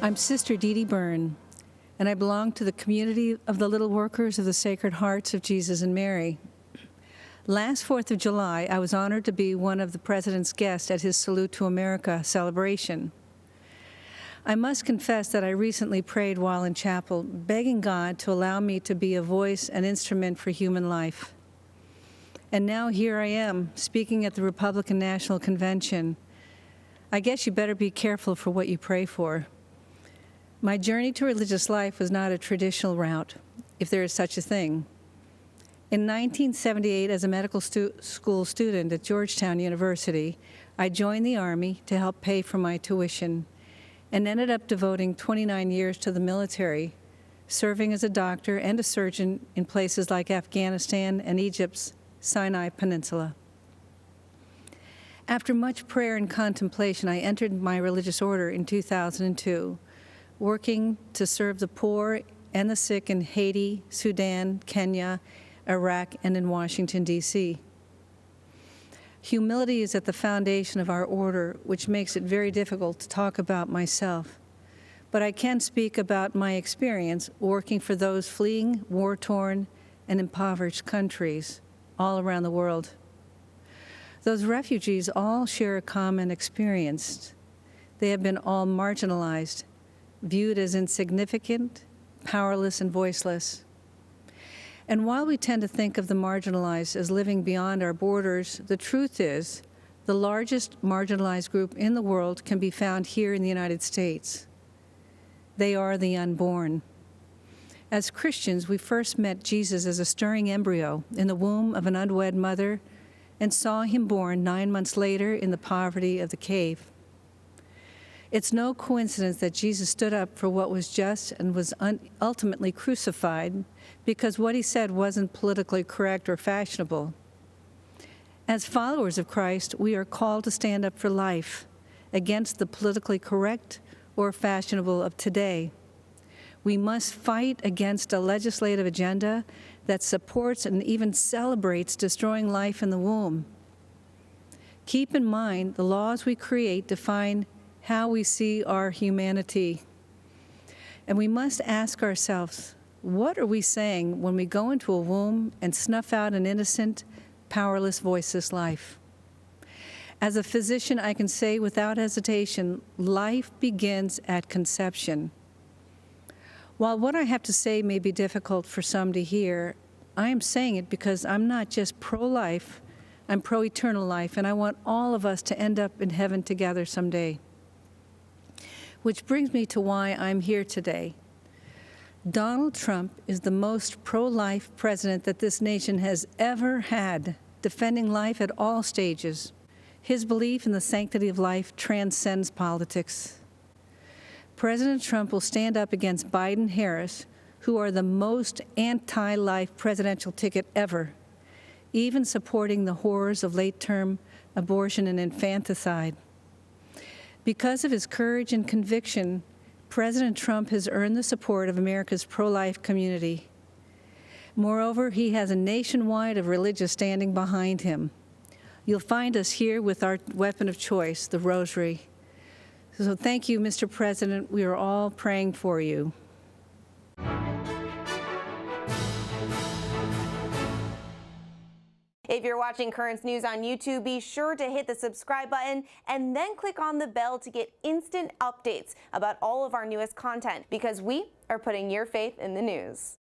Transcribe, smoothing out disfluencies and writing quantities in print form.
I'm Sister Dede Byrne, and I belong to the community of the Little Workers of the Sacred Hearts of Jesus and Mary. Last 4th of July, I was honored to be one of the President's guests at his Salute to America celebration. I must confess that I recently prayed while in chapel, begging God to allow me to be a voice and instrument for human life. And now here I am, speaking at the Republican National Convention. I guess you better be careful for what you pray for. My journey to religious life was not a traditional route, if there is such a thing. In 1978, as a medical school student at Georgetown University, I joined the Army to help pay for my tuition and ended up devoting 29 years to the military, serving as a doctor and a surgeon in places like Afghanistan and Egypt's Sinai Peninsula. After much prayer and contemplation, I entered my religious order in 2002, working to serve the poor and the sick in Haiti, Sudan, Kenya, Iraq, and in Washington, D.C. Humility is at the foundation of our order, which makes it very difficult to talk about myself. But I can speak about my experience working for those fleeing war-torn and impoverished countries all around the world. Those refugees all share a common experience. They have been all marginalized, viewed as insignificant, powerless, and voiceless. And while we tend to think of the marginalized as living beyond our borders, the truth is the largest marginalized group in the world can be found here in the United States. They are the unborn. As Christians, we first met Jesus as a stirring embryo in the womb of an unwed mother and saw him born 9 months later in the poverty of the cave. It's no coincidence that Jesus stood up for what was just and was ultimately crucified because what he said wasn't politically correct or fashionable. As followers of Christ, we are called to stand up for life against the politically correct or fashionable of today. We must fight against a legislative agenda that supports and even celebrates destroying life in the womb. Keep in mind, the laws we create define how we see our humanity. And we must ask ourselves, what are we saying when we go into a womb and snuff out an innocent, powerless, voiceless life? As a physician, I can say without hesitation, life begins at conception. While what I have to say may be difficult for some to hear, I am saying it because I'm not just pro-life, I'm pro-eternal life, and I want all of us to end up in heaven together someday. Which brings me to why I'm here today. Donald Trump is the most pro-life president that this nation has ever had, defending life at all stages. His belief in the sanctity of life transcends politics. President Trump will stand up against Biden-Harris, who are the most anti-life presidential ticket ever, even supporting the horrors of late-term abortion and infanticide. Because of his courage and conviction, President Trump has earned the support of America's pro-life community. Moreover, he has a nationwide of religious standing behind him. You'll find us here with our weapon of choice, the rosary. So thank you, Mr. President. We are all praying for you. If you're watching Currents News on YouTube, be sure to hit the subscribe button and then click on the bell to get instant updates about all of our newest content, because we are putting your faith in the news.